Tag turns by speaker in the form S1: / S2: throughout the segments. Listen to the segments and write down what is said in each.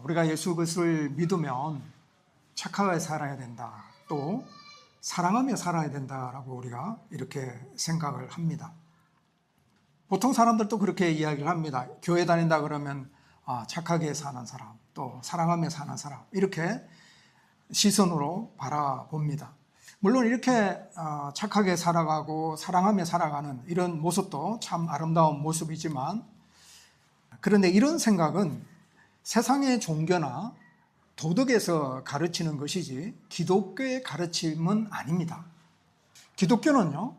S1: 우리가 예수 그리스도를 믿으면 착하게 살아야 된다, 또 사랑하며 살아야 된다라고 우리가 이렇게 생각을 합니다. 보통 사람들도 그렇게 이야기를 합니다. 교회 다닌다 그러면 착하게 사는 사람, 또 사랑하며 사는 사람, 이렇게 시선으로 바라봅니다. 물론 이렇게 착하게 살아가고 사랑하며 살아가는 이런 모습도 참 아름다운 모습이지만, 그런데 이런 생각은 세상의 종교나 도덕에서 가르치는 것이지 기독교의 가르침은 아닙니다. 기독교는요,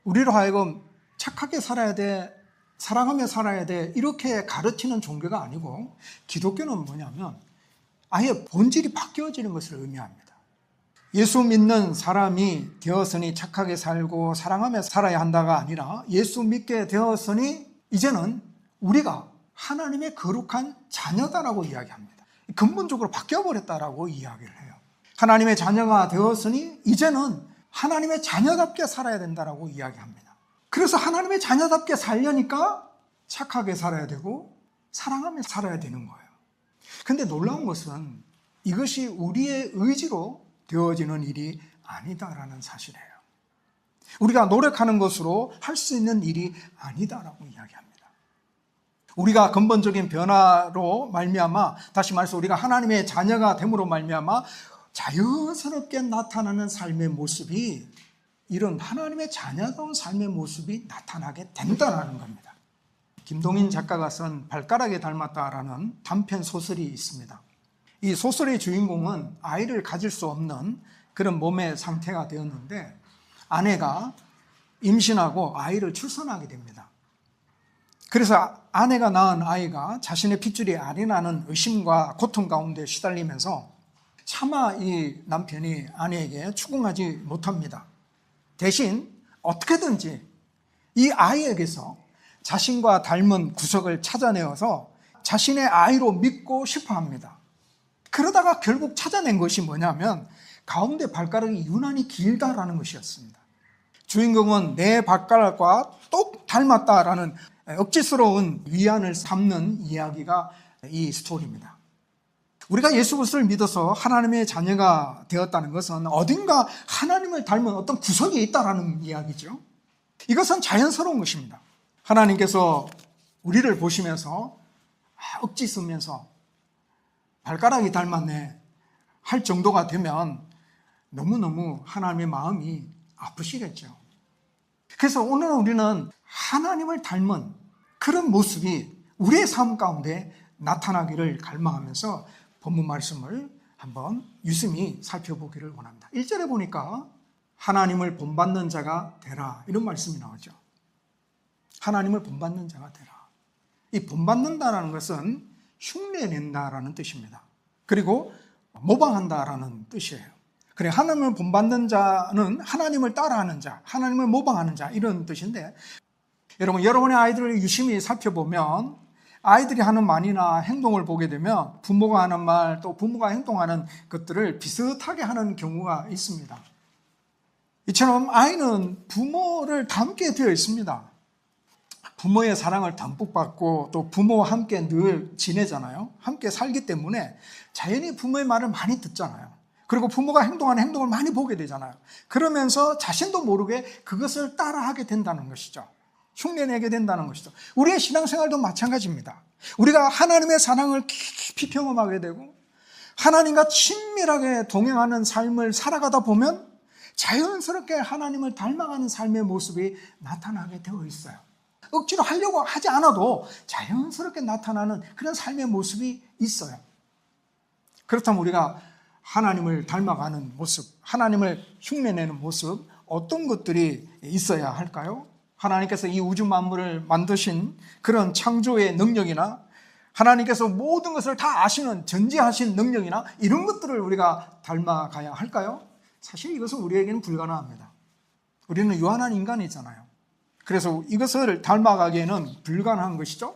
S1: 우리로 하여금 착하게 살아야 돼, 사랑하며 살아야 돼, 이렇게 가르치는 종교가 아니고, 기독교는 뭐냐면 아예 본질이 바뀌어지는 것을 의미합니다. 예수 믿는 사람이 되었으니 착하게 살고 사랑하며 살아야 한다가 아니라, 예수 믿게 되었으니 이제는 우리가 하나님의 거룩한 자녀다라고 이야기합니다. 근본적으로 바뀌어버렸다라고 이야기를 해요. 하나님의 자녀가 되었으니 이제는 하나님의 자녀답게 살아야 된다라고 이야기합니다. 그래서 하나님의 자녀답게 살려니까 착하게 살아야 되고 사랑하며 살아야 되는 거예요. 근데 놀라운 것은 이것이 우리의 의지로 되어지는 일이 아니다라는 사실이에요. 우리가 노력하는 것으로 할 수 있는 일이 아니다라고 이야기합니다. 우리가 근본적인 변화로 말미암아, 다시 말해서 우리가 하나님의 자녀가 됨으로 말미암아 자연스럽게 나타나는 삶의 모습이, 이런 하나님의 자녀다운 삶의 모습이 나타나게 된다는 겁니다. 김동인 작가가 쓴 발가락에 닮았다라는 단편 소설이 있습니다. 이 소설의 주인공은 아이를 가질 수 없는 그런 몸의 상태가 되었는데, 아내가 임신하고 아이를 출산하게 됩니다. 그래서 아내가 낳은 아이가 자신의 핏줄이 아니라는 의심과 고통 가운데 시달리면서 차마 이 남편이 아내에게 추궁하지 못합니다. 대신 어떻게든지 이 아이에게서 자신과 닮은 구석을 찾아내어서 자신의 아이로 믿고 싶어 합니다. 그러다가 결국 찾아낸 것이 뭐냐면, 가운데 발가락이 유난히 길다라는 것이었습니다. 주인공은 내 발가락과 똑 닮았다라는 억지스러운 위안을 삼는 이야기가 이 스토리입니다. 우리가 예수 그리스도를 믿어서 하나님의 자녀가 되었다는 것은 어딘가 하나님을 닮은 어떤 구석이 있다라는 이야기죠. 이것은 자연스러운 것입니다. 하나님께서 우리를 보시면서 억지 쓰면서 발가락이 닮았네 할 정도가 되면 너무너무 하나님의 마음이 아프시겠죠. 그래서 오늘 우리는 하나님을 닮은 그런 모습이 우리의 삶 가운데 나타나기를 갈망하면서 본문 말씀을 한번 유심히 살펴보기를 원합니다. 1절에 보니까 하나님을 본받는 자가 되라, 이런 말씀이 나오죠. 하나님을 본받는 자가 되라. 이 본받는다라는 것은 흉내낸다라는 뜻입니다. 그리고 모방한다라는 뜻이에요. 그래, 하나님을 본받는 자는 하나님을 따라하는 자, 하나님을 모방하는 자, 이런 뜻인데, 여러분의 아이들을 유심히 살펴보면 아이들이 하는 말이나 행동을 보게 되면 부모가 하는 말, 또 부모가 행동하는 것들을 비슷하게 하는 경우가 있습니다. 이처럼 아이는 부모를 닮게 되어 있습니다. 부모의 사랑을 듬뿍 받고 또 부모와 함께 늘 지내잖아요. 함께 살기 때문에 자연히 부모의 말을 많이 듣잖아요. 그리고 부모가 행동하는 행동을 많이 보게 되잖아요. 그러면서 자신도 모르게 그것을 따라하게 된다는 것이죠. 흉내내게 된다는 것이죠. 우리의 신앙생활도 마찬가지입니다. 우리가 하나님의 사랑을 깊이 경험하게 되고 하나님과 친밀하게 동행하는 삶을 살아가다 보면 자연스럽게 하나님을 닮아가는 삶의 모습이 나타나게 되어 있어요. 억지로 하려고 하지 않아도 자연스럽게 나타나는 그런 삶의 모습이 있어요. 그렇다면 우리가 하나님을 닮아가는 모습, 하나님을 흉내내는 모습, 어떤 것들이 있어야 할까요? 하나님께서 이 우주 만물을 만드신 그런 창조의 능력이나 하나님께서 모든 것을 다 아시는 전지하신 능력이나 이런 것들을 우리가 닮아가야 할까요? 사실 이것은 우리에게는 불가능합니다. 우리는 유한한 인간이잖아요. 그래서 이것을 닮아가기에는 불가능한 것이죠.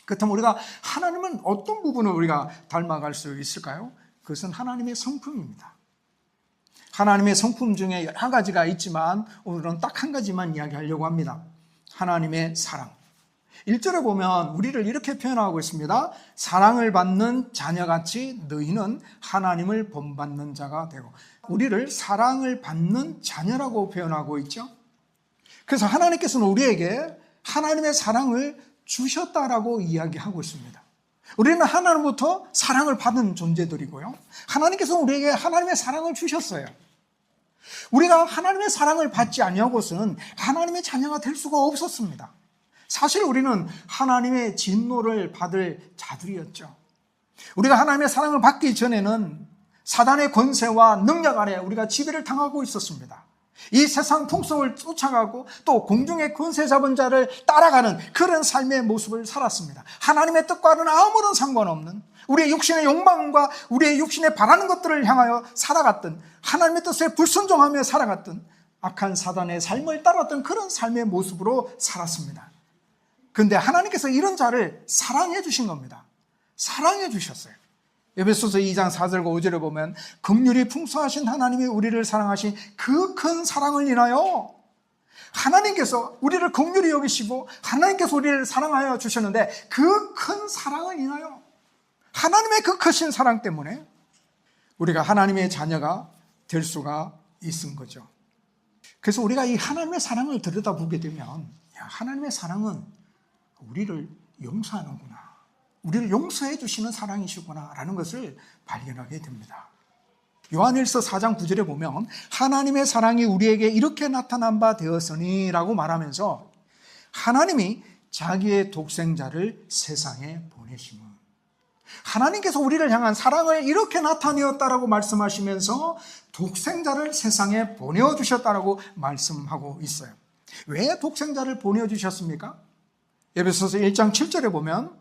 S1: 그렇다면 우리가 하나님은 어떤 부분을 우리가 닮아갈 수 있을까요? 그것은 하나님의 성품입니다. 하나님의 성품 중에 여러 가지가 있지만 오늘은 딱 한 가지만 이야기하려고 합니다. 하나님의 사랑. 1절에 보면 우리를 이렇게 표현하고 있습니다. 사랑을 받는 자녀같이 너희는 하나님을 본받는 자가 되고, 우리를 사랑을 받는 자녀라고 표현하고 있죠. 그래서 하나님께서는 우리에게 하나님의 사랑을 주셨다라고 이야기하고 있습니다. 우리는 하나님부터 사랑을 받은 존재들이고요, 하나님께서는 우리에게 하나님의 사랑을 주셨어요. 우리가 하나님의 사랑을 받지 아니하고서는 하나님의 자녀가 될 수가 없었습니다. 사실 우리는 하나님의 진노를 받을 자들이었죠. 우리가 하나님의 사랑을 받기 전에는 사단의 권세와 능력 아래 우리가 지배를 당하고 있었습니다. 이 세상 풍속을 쫓아가고 또 공중의 권세 잡은 자를 따라가는 그런 삶의 모습을 살았습니다. 하나님의 뜻과는 아무런 상관없는 우리의 육신의 욕망과 우리의 육신에 바라는 것들을 향하여 살아갔던, 하나님의 뜻에 불순종하며 살아갔던 악한 사단의 삶을 따랐던 그런 삶의 모습으로 살았습니다. 그런데 하나님께서 이런 자를 사랑해 주신 겁니다. 사랑해 주셨어요. 에베소서 2장 4절과 5절을 보면 긍휼이 풍성하신 하나님이 우리를 사랑하신 그 큰 사랑을 인하여, 하나님께서 우리를 긍휼히 여기시고 하나님께서 우리를 사랑하여 주셨는데 그 큰 사랑을 인하여, 하나님의 그 크신 사랑 때문에 우리가 하나님의 자녀가 될 수가 있은 거죠. 그래서 우리가 이 하나님의 사랑을 들여다보게 되면, 하나님의 사랑은 우리를 용서하는구나, 우리를 용서해 주시는 사랑이시구나 라는 것을 발견하게 됩니다. 요한일서 4장 9절에 보면 하나님의 사랑이 우리에게 이렇게 나타난 바 되었으니 라고 말하면서 하나님이 자기의 독생자를 세상에 보내심은, 하나님께서 우리를 향한 사랑을 이렇게 나타내었다라고 말씀하시면서 독생자를 세상에 보내주셨다라고 말씀하고 있어요. 왜 독생자를 보내주셨습니까? 에베소서 1장 7절에 보면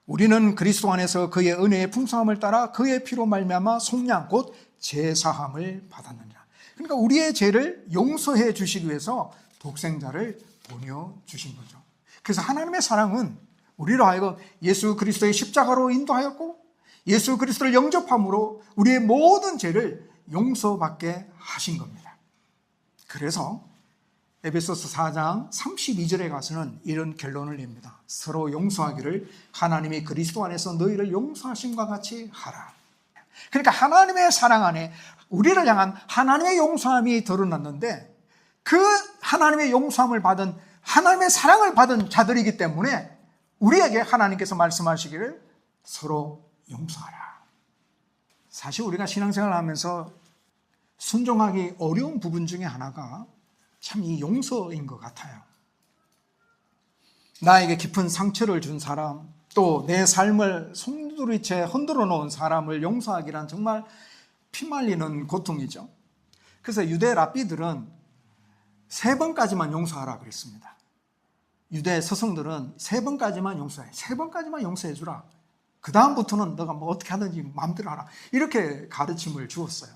S1: 우리는 그리스도 안에서 그의 은혜의 풍성함을 따라 그의 피로 말미암아 속량 곧 제사함을 받았느니라. 그러니까 우리의 죄를 용서해 주시기 위해서 독생자를 보내주신 거죠. 그래서 하나님의 사랑은 우리로 하여금 예수 그리스도의 십자가로 인도하였고 예수 그리스도를 영접함으로 우리의 모든 죄를 용서받게 하신 겁니다. 그래서 에베소서 4장 32절에 가서는 이런 결론을 냅니다. 서로 용서하기를 하나님이 그리스도 안에서 너희를 용서하심과 같이 하라. 그러니까 하나님의 사랑 안에 우리를 향한 하나님의 용서함이 드러났는데, 그 하나님의 용서함을 받은, 하나님의 사랑을 받은 자들이기 때문에 우리에게 하나님께서 말씀하시기를 서로 용서하라. 사실 우리가 신앙생활을 하면서 순종하기 어려운 부분 중에 하나가 참 이 용서인 것 같아요. 나에게 깊은 상처를 준 사람, 또 내 삶을 송두리째 흔들어 놓은 사람을 용서하기란 정말 피말리는 고통이죠. 그래서 유대 랍비들은 3번까지만 용서하라 그랬습니다. 유대 서성들은 3번까지만 용서해. 3번까지만 용서해 주라. 그 다음부터는 너가 뭐 어떻게 하든지 마음대로 하라. 이렇게 가르침을 주었어요.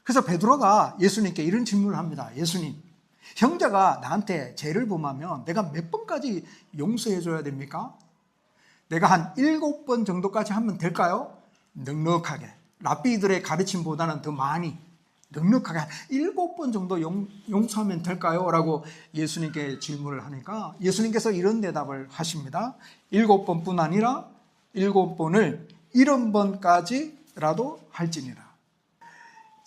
S1: 그래서 베드로가 예수님께 이런 질문을 합니다. 예수님, 형제가 나한테 죄를 범하면 내가 몇 번까지 용서해 줘야 됩니까? 내가 한 7번 정도까지 하면 될까요? 넉넉하게. 랍비들의 가르침보다는 더 많이 넉넉하게 한 7번 정도 용서하면 될까요? 라고 예수님께 질문을 하니까 예수님께서 이런 대답을 하십니다. 7번뿐 아니라 7번을 70번까지라도 할지니라.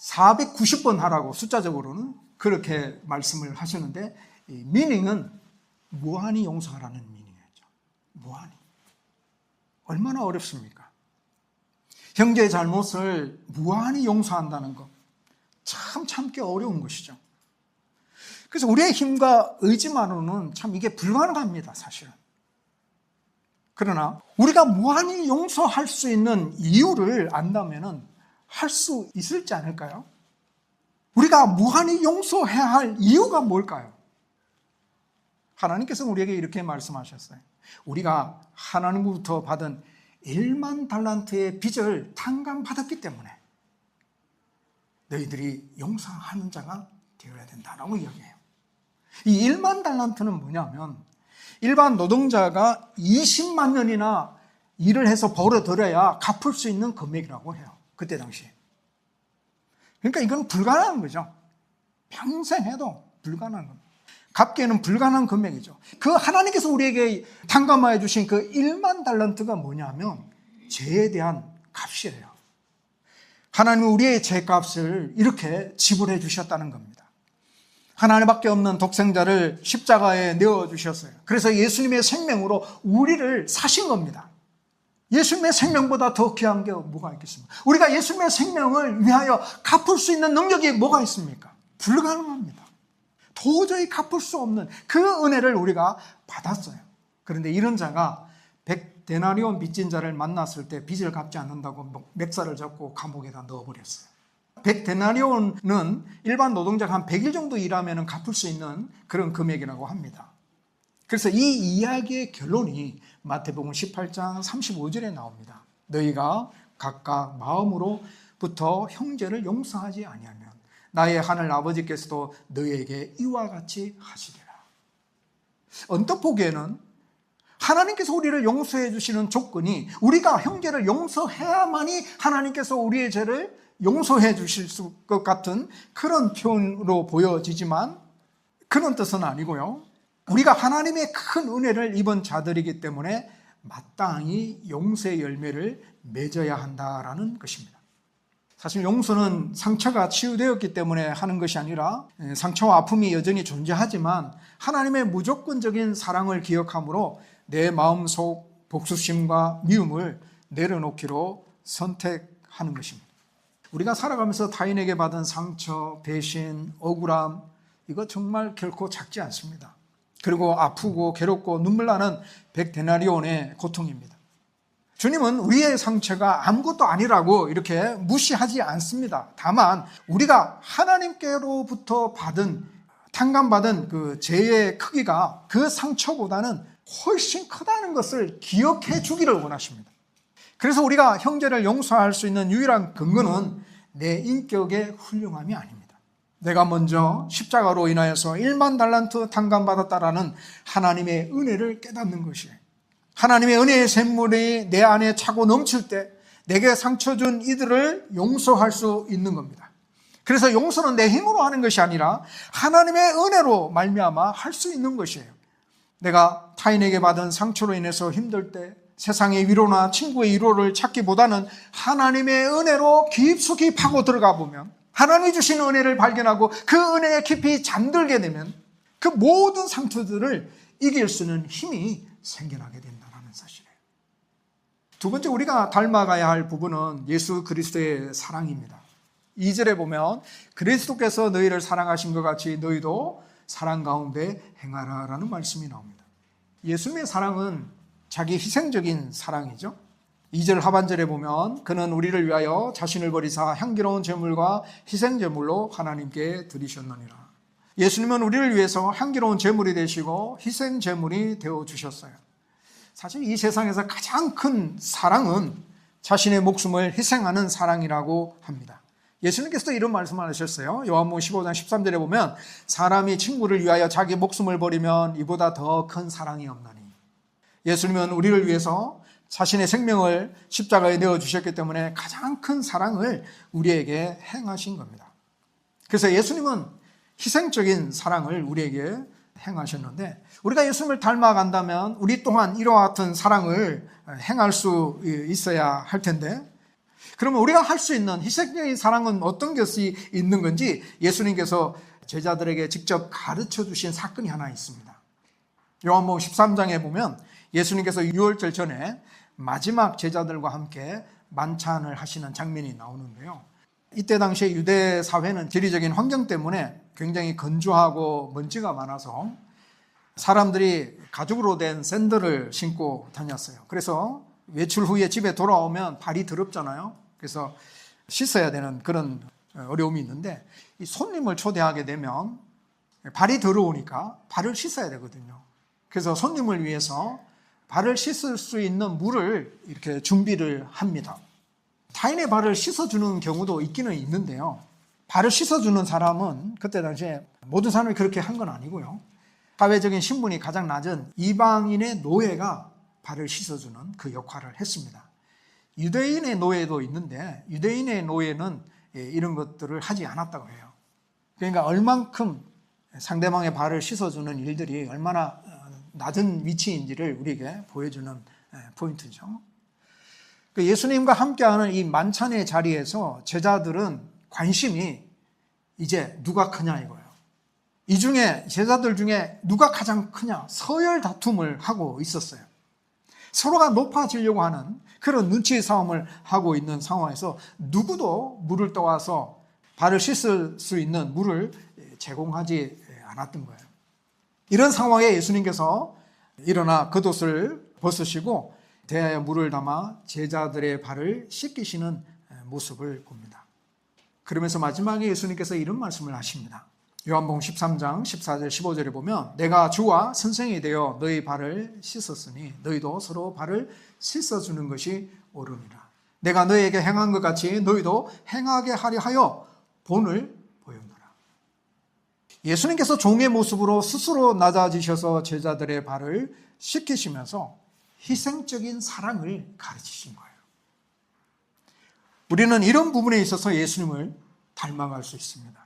S1: 490번 하라고 숫자적으로는 그렇게 말씀을 하셨는데, 이 미닝은 무한히 용서하라는 미닝이었죠. 무한히. 얼마나 어렵습니까? 형제의 잘못을 무한히 용서한다는 것, 참 참기 어려운 것이죠. 그래서 우리의 힘과 의지만으로는 참 이게 불가능합니다, 사실은. 그러나 우리가 무한히 용서할 수 있는 이유를 안다면 할 수 있을지 않을까요? 우리가 무한히 용서해야 할 이유가 뭘까요? 하나님께서 우리에게 이렇게 말씀하셨어요. 우리가 하나님부터 받은 1만 달란트의 빚을 탕감받았기 때문에 너희들이 용서하는 자가 되어야 된다라고 이야기해요. 이 1만 달란트는 뭐냐면 일반 노동자가 20만 년이나 일을 해서 벌어들여야 갚을 수 있는 금액이라고 해요. 그때 당시에. 그러니까 이건 불가능한 거죠. 평생 해도 불가능한 겁니다. 갚기에는 불가능한 금액이죠. 그 하나님께서 우리에게 탕감하여 주신 그 1만 달란트가 뭐냐면 죄에 대한 값이에요. 하나님은 우리의 죄값을 이렇게 지불해 주셨다는 겁니다. 하나님밖에 없는 독생자를 십자가에 내어주셨어요. 그래서 예수님의 생명으로 우리를 사신 겁니다. 예수님의 생명보다 더 귀한 게 뭐가 있겠습니까? 우리가 예수님의 생명을 위하여 갚을 수 있는 능력이 뭐가 있습니까? 불가능합니다. 도저히 갚을 수 없는 그 은혜를 우리가 받았어요. 그런데 이런 자가 100데나리온 빚진 자를 만났을 때 빚을 갚지 않는다고 멱살을 잡고 감옥에다 넣어버렸어요. 100데나리온은 일반 노동자가 한 100일 정도 일하면 갚을 수 있는 그런 금액이라고 합니다. 그래서 이 이야기의 결론이 마태복음 18장 35절에 나옵니다. 너희가 각각 마음으로부터 형제를 용서하지 아니하면 나의 하늘 아버지께서도 너희에게 이와 같이 하시리라. 언뜻 보기에는 하나님께서 우리를 용서해 주시는 조건이 우리가 형제를 용서해야만이 하나님께서 우리의 죄를 용서해 주실 것 같은 그런 표현으로 보여지지만 그런 뜻은 아니고요. 우리가 하나님의 큰 은혜를 입은 자들이기 때문에 마땅히 용서의 열매를 맺어야 한다라는 것입니다. 사실 용서는 상처가 치유되었기 때문에 하는 것이 아니라 상처와 아픔이 여전히 존재하지만 하나님의 무조건적인 사랑을 기억함으로 내 마음속 복수심과 미움을 내려놓기로 선택하는 것입니다. 우리가 살아가면서 타인에게 받은 상처, 배신, 억울함 이거 정말 결코 작지 않습니다. 그리고 아프고 괴롭고 눈물 나는 100데나리온의 고통입니다. 주님은 우리의 상처가 아무것도 아니라고 이렇게 무시하지 않습니다. 다만 우리가 하나님께로부터 탕감받은 그 죄의 크기가 그 상처보다는 훨씬 크다는 것을 기억해 주기를 원하십니다. 그래서 우리가 형제를 용서할 수 있는 유일한 근거는 내 인격의 훌륭함이 아닙니다. 내가 먼저 십자가로 인하여서 1만 달란트 탕감받았다라는 하나님의 은혜를 깨닫는 것이에요. 하나님의 은혜의 샘물이 내 안에 차고 넘칠 때 내게 상처 준 이들을 용서할 수 있는 겁니다. 그래서 용서는 내 힘으로 하는 것이 아니라 하나님의 은혜로 말미암아 할 수 있는 것이에요. 내가 타인에게 받은 상처로 인해서 힘들 때 세상의 위로나 친구의 위로를 찾기보다는 하나님의 은혜로 깊숙이 파고 들어가 보면 하나님이 주신 은혜를 발견하고 그 은혜에 깊이 잠들게 되면 그 모든 상처들을 이길 수 있는 힘이 생겨나게 된다는 사실이에요. 두 번째 우리가 닮아가야 할 부분은 예수 그리스도의 사랑입니다. 2절에 보면 그리스도께서 너희를 사랑하신 것 같이 너희도 사랑 가운데 행하라라는 말씀이 나옵니다. 예수님의 사랑은 자기 희생적인 사랑이죠. 2절 하반절에 보면 그는 우리를 위하여 자신을 버리사 향기로운 제물과 희생 제물로 하나님께 드리셨느니라. 예수님은 우리를 위해서 향기로운 제물이 되시고 희생 제물이 되어 주셨어요. 사실 이 세상에서 가장 큰 사랑은 자신의 목숨을 희생하는 사랑이라고 합니다. 예수님께서도 이런 말씀을 하셨어요. 요한복음 15장 13절에 보면 사람이 친구를 위하여 자기 목숨을 버리면 이보다 더 큰 사랑이 없나니. 예수님은 우리를 위해서 자신의 생명을 십자가에 내어주셨기 때문에 가장 큰 사랑을 우리에게 행하신 겁니다. 그래서 예수님은 희생적인 사랑을 우리에게 행하셨는데 우리가 예수님을 닮아간다면 우리 또한 이와 같은 사랑을 행할 수 있어야 할 텐데 그러면 우리가 할 수 있는 희생적인 사랑은 어떤 것이 있는 건지 예수님께서 제자들에게 직접 가르쳐 주신 사건이 하나 있습니다. 요한복음 13장에 보면 예수님께서 유월절 전에 마지막 제자들과 함께 만찬을 하시는 장면이 나오는데요. 이때 당시에 유대 사회는 지리적인 환경 때문에 굉장히 건조하고 먼지가 많아서 사람들이 가죽으로 된 샌들을 신고 다녔어요. 그래서 외출 후에 집에 돌아오면 발이 더럽잖아요. 그래서 씻어야 되는 그런 어려움이 있는데 이 손님을 초대하게 되면 발이 더러우니까 발을 씻어야 되거든요. 그래서 손님을 위해서 발을 씻을 수 있는 물을 이렇게 준비를 합니다. 타인의 발을 씻어주는 경우도 있기는 있는데요. 발을 씻어주는 사람은 그때 당시에 모든 사람이 그렇게 한 건 아니고요. 사회적인 신분이 가장 낮은 이방인의 노예가 발을 씻어주는 그 역할을 했습니다. 유대인의 노예도 있는데 유대인의 노예는 이런 것들을 하지 않았다고 해요. 그러니까 얼만큼 상대방의 발을 씻어주는 일들이 얼마나 낮은 위치인지를 우리에게 보여주는 포인트죠. 예수님과 함께하는 이 만찬의 자리에서 제자들은 관심이 이제 누가 크냐 이거예요. 이 중에 제자들 중에 누가 가장 크냐 서열 다툼을 하고 있었어요. 서로가 높아지려고 하는 그런 눈치 싸움을 하고 있는 상황에서 누구도 물을 떠와서 발을 씻을 수 있는 물을 제공하지 않았던 거예요. 이런 상황에 예수님께서 일어나 겉옷을 벗으시고 대야에 물을 담아 제자들의 발을 씻기시는 모습을 봅니다. 그러면서 마지막에 예수님께서 이런 말씀을 하십니다. 요한복음 13장 14절 15절에 보면 내가 주와 선생이 되어 너희 발을 씻었으니 너희도 서로 발을 씻어주는 것이 옳으니라. 내가 너희에게 행한 것 같이 너희도 행하게 하려 하여 본을 보였노라. 예수님께서 종의 모습으로 스스로 낮아지셔서 제자들의 발을 씻기시면서 희생적인 사랑을 가르치신 거예요. 우리는 이런 부분에 있어서 예수님을 닮아갈 수 있습니다.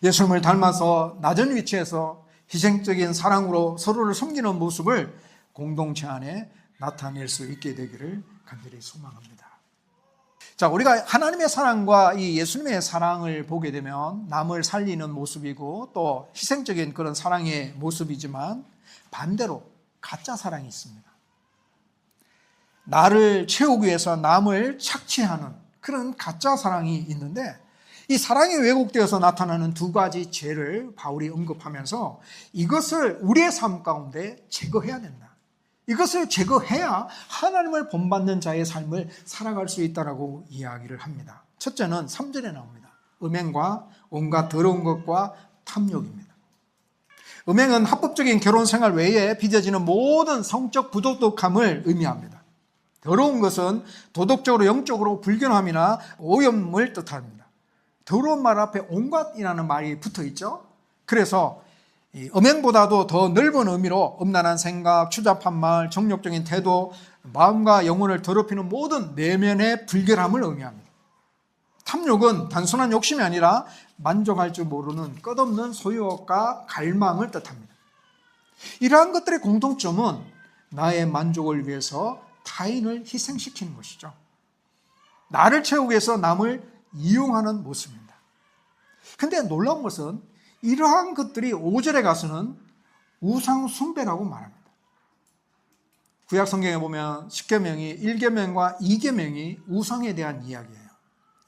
S1: 예수님을 닮아서 낮은 위치에서 희생적인 사랑으로 서로를 섬기는 모습을 공동체 안에 나타낼 수 있게 되기를 간절히 소망합니다. 자, 우리가 하나님의 사랑과 이 예수님의 사랑을 보게 되면 남을 살리는 모습이고 또 희생적인 그런 사랑의 모습이지만 반대로 가짜 사랑이 있습니다. 나를 채우기 위해서 남을 착취하는 그런 가짜 사랑이 있는데 이 사랑이 왜곡되어서 나타나는 두 가지 죄를 바울이 언급하면서 이것을 우리의 삶 가운데 제거해야 된다. 이것을 제거해야 하나님을 본받는 자의 삶을 살아갈 수 있다라고 이야기를 합니다. 첫째는 3절에 나옵니다. 음행과 온갖 더러운 것과 탐욕입니다. 음행은 합법적인 결혼 생활 외에 빚어지는 모든 성적 부도덕함을 의미합니다. 더러운 것은 도덕적으로 영적으로 불균함이나 오염을 뜻합니다. 더러운 말 앞에 온갖이라는 말이 붙어 있죠. 그래서 음행보다도 더 넓은 의미로 음란한 생각, 추잡한 말, 정욕적인 태도, 마음과 영혼을 더럽히는 모든 내면의 불결함을 의미합니다. 탐욕은 단순한 욕심이 아니라 만족할 줄 모르는 끝없는 소유욕과 갈망을 뜻합니다. 이러한 것들의 공통점은 나의 만족을 위해서 타인을 희생시키는 것이죠. 나를 채우기 위해서 남을 이용하는 모습입니다. 그런데 놀라운 것은 이러한 것들이 5절에 가서는 우상 숭배라고 말합니다. 구약 성경에 보면 10계명이 1계명과 2계명이 우상에 대한 이야기예요.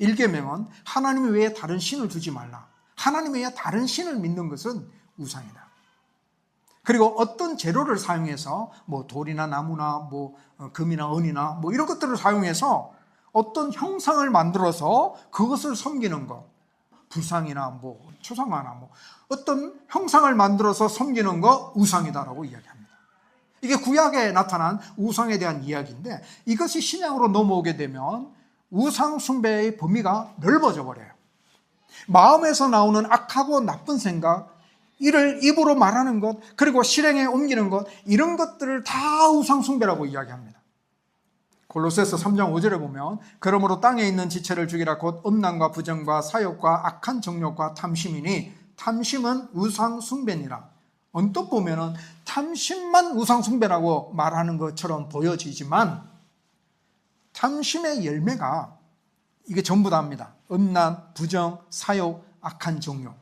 S1: 1계명은 하나님 외에 다른 신을 두지 말라. 하나님 외에 다른 신을 믿는 것은 우상이다. 그리고 어떤 재료를 사용해서 돌이나 나무나 금이나 은이나 이런 것들을 사용해서 어떤 형상을 만들어서 그것을 섬기는 것, 불상이나 초상화나 어떤 형상을 만들어서 섬기는 것 우상이다라고 이야기합니다. 이게 구약에 나타난 우상에 대한 이야기인데 이것이 신약으로 넘어오게 되면 우상 숭배의 범위가 넓어져 버려요. 마음에서 나오는 악하고 나쁜 생각, 이를 입으로 말하는 것, 그리고 실행에 옮기는 것, 이런 것들을 다 우상 숭배라고 이야기합니다. 골로새서 3장 5절에 보면 그러므로 땅에 있는 지체를 죽이라 곧 음란과 부정과 사욕과 악한 정욕과 탐심이니 탐심은 우상 숭배니라. 언뜻 보면은 탐심만 우상 숭배라고 말하는 것처럼 보여지지만 탐심의 열매가 이게 전부 다입니다. 음란, 부정, 사욕, 악한 정욕.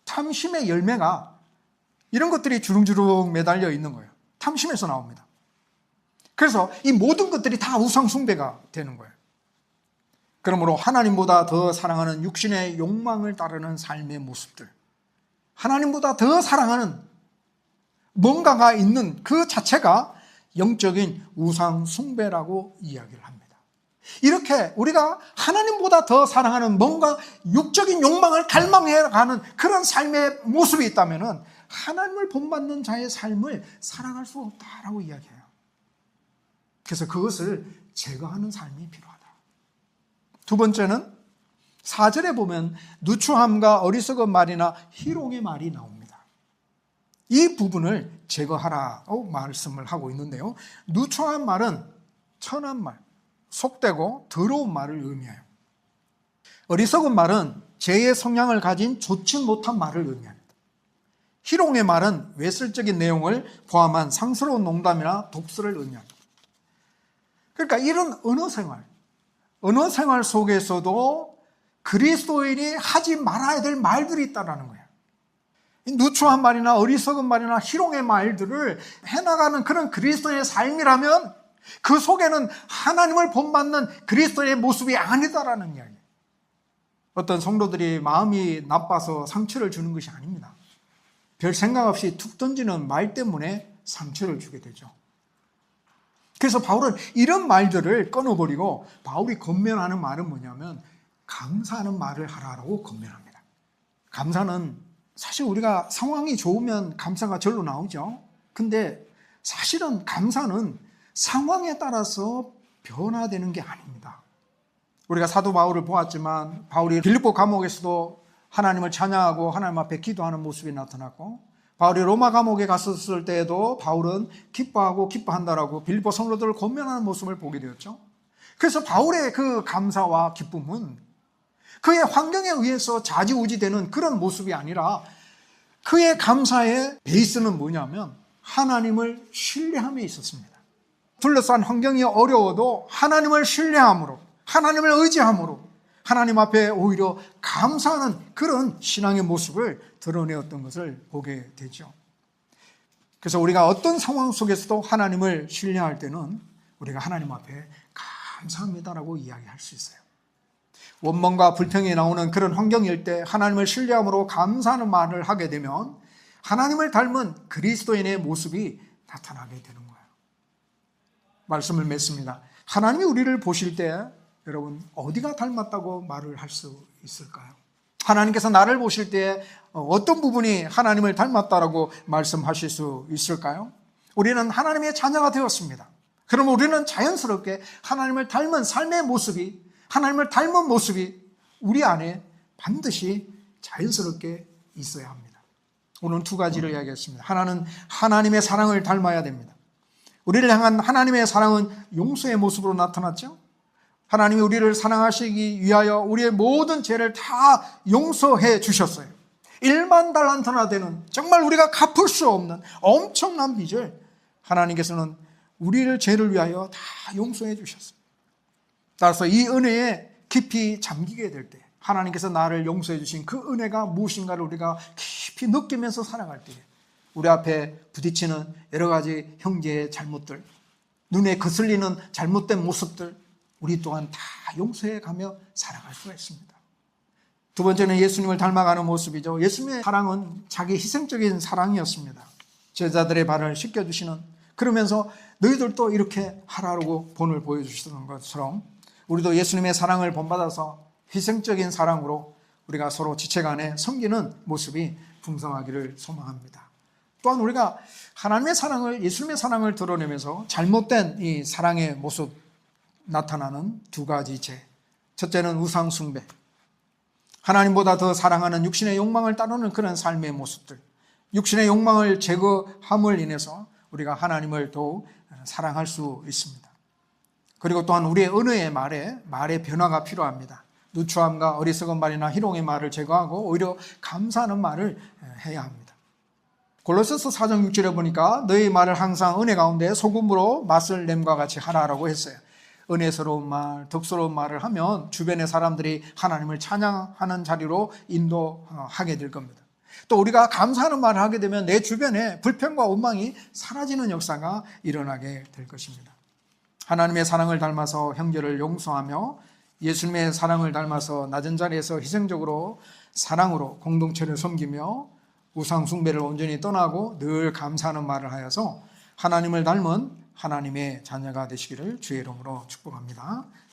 S1: 탐심의 열매가 이런 것들이 주렁주렁 매달려 있는 거예요. 탐심에서 나옵니다. 그래서 이 모든 것들이 다 우상 숭배가 되는 거예요. 그러므로 하나님보다 더 사랑하는 육신의 욕망을 따르는 삶의 모습들, 하나님보다 더 사랑하는 뭔가가 있는 그 자체가 영적인 우상 숭배라고 이야기를 합니다. 이렇게 우리가 하나님보다 더 사랑하는 뭔가 육적인 욕망을 갈망해가는 그런 삶의 모습이 있다면 하나님을 본받는 자의 삶을 살아갈 수 없다라고 이야기해요. 그래서 그것을 제거하는 삶이 필요하다. 두 번째는 4절에 보면 누추함과 어리석은 말이나 희롱의 말이 나옵니다. 이 부분을 제거하라고 말씀을 하고 있는데요. 누추한 말은 천한 말, 속되고 더러운 말을 의미해요. 어리석은 말은 죄의 성향을 가진 좋지 못한 말을 의미합니다. 희롱의 말은 외설적인 내용을 포함한 상스러운 농담이나 독설을 의미합니다. 그러니까 이런 언어 생활 속에서도 그리스도인이 하지 말아야 될 말들이 있다는 거예요. 누추한 말이나 어리석은 말이나 희롱의 말들을 해나가는 그런 그리스도인의 삶이라면 그 속에는 하나님을 본받는 그리스도의 모습이 아니다라는 이야기예요. 어떤 성도들이 마음이 나빠서 상처를 주는 것이 아닙니다. 별 생각 없이 툭 던지는 말 때문에 상처를 주게 되죠. 그래서 바울은 이런 말들을 끊어버리고 바울이 권면하는 말은 뭐냐면 감사하는 말을 하라고 권면합니다. 감사는 사실 우리가 상황이 좋으면 감사가 절로 나오죠. 근데 사실은 감사는 상황에 따라서 변화되는 게 아닙니다. 우리가 사도 바울을 보았지만 바울이 빌립보 감옥에서도 하나님을 찬양하고 하나님 앞에 기도하는 모습이 나타났고, 바울이 로마 감옥에 갔었을 때에도 바울은 기뻐한다라고 빌립보 성도들을 권면하는 모습을 보게 되었죠. 그래서 바울의 그 감사와 기쁨은 그의 환경에 의해서 좌지우지되는 그런 모습이 아니라 그의 감사의 베이스는 뭐냐면 하나님을 신뢰함에 있었습니다. 둘러싼 환경이 어려워도 하나님을 신뢰함으로, 하나님을 의지함으로 하나님 앞에 오히려 감사하는 그런 신앙의 모습을 드러내었던 것을 보게 되죠. 그래서 우리가 어떤 상황 속에서도 하나님을 신뢰할 때는 우리가 하나님 앞에 감사합니다라고 이야기할 수 있어요. 원망과 불평이 나오는 그런 환경일 때 하나님을 신뢰함으로 감사하는 말을 하게 되면 하나님을 닮은 그리스도인의 모습이 나타나게 되는 거예요. 말씀을 맺습니다. 하나님이 우리를 보실 때 여러분 어디가 닮았다고 말을 할 수 있을까요? 하나님께서 나를 보실 때 어떤 부분이 하나님을 닮았다라고 말씀하실 수 있을까요? 우리는 하나님의 자녀가 되었습니다. 그럼 우리는 자연스럽게 하나님을 닮은 삶의 모습이, 하나님을 닮은 모습이 우리 안에 반드시 자연스럽게 있어야 합니다. 오늘 두 가지를 이야기했습니다. 하나는 하나님의 사랑을 닮아야 됩니다. 우리를 향한 하나님의 사랑은 용서의 모습으로 나타났죠. 하나님이 우리를 사랑하시기 위하여 우리의 모든 죄를 다 용서해 주셨어요. 1만 달란트나 되는 정말 우리가 갚을 수 없는 엄청난 빚을 하나님께서는 우리를 죄를 위하여 다 용서해 주셨어요. 따라서 이 은혜에 깊이 잠기게 될 때, 하나님께서 나를 용서해 주신 그 은혜가 무엇인가를 우리가 깊이 느끼면서 살아갈 때, 우리 앞에 부딪히는 여러 가지 형제의 잘못들, 눈에 거슬리는 잘못된 모습들, 우리 또한 다 용서해 가며 살아갈 수가 있습니다. 두 번째는 예수님을 닮아가는 모습이죠. 예수님의 사랑은 자기 희생적인 사랑이었습니다. 제자들의 발을 씻겨주시는, 그러면서 너희들도 이렇게 하라고 본을 보여주시는 것처럼 우리도 예수님의 사랑을 본받아서 희생적인 사랑으로 우리가 서로 지체간에 섬기는 모습이 풍성하기를 소망합니다. 또한 우리가 하나님의 사랑을, 예수님의 사랑을 드러내면서 잘못된 이 사랑의 모습 나타나는 두 가지 죄. 첫째는 우상 숭배. 하나님보다 더 사랑하는 육신의 욕망을 따르는 그런 삶의 모습들. 육신의 욕망을 제거함을 인해서 우리가 하나님을 더욱 사랑할 수 있습니다. 그리고 또한 우리의 언어의 말의 변화가 필요합니다. 누추함과 어리석은 말이나 희롱의 말을 제거하고 오히려 감사하는 말을 해야 합니다. 골로새서 4장 6절에 보니까 너희 말을 항상 은혜 가운데 소금으로 맛을 냄과 같이 하라라고 했어요. 은혜스러운 말, 덕스러운 말을 하면 주변의 사람들이 하나님을 찬양하는 자리로 인도하게 될 겁니다. 또 우리가 감사하는 말을 하게 되면 내 주변에 불평과 원망이 사라지는 역사가 일어나게 될 것입니다. 하나님의 사랑을 닮아서 형제를 용서하며 예수님의 사랑을 닮아서 낮은 자리에서 희생적으로 사랑으로 공동체를 섬기며 우상 숭배를 온전히 떠나고 늘 감사하는 말을 하여서 하나님을 닮은 하나님의 자녀가 되시기를 주의 이름으로 축복합니다.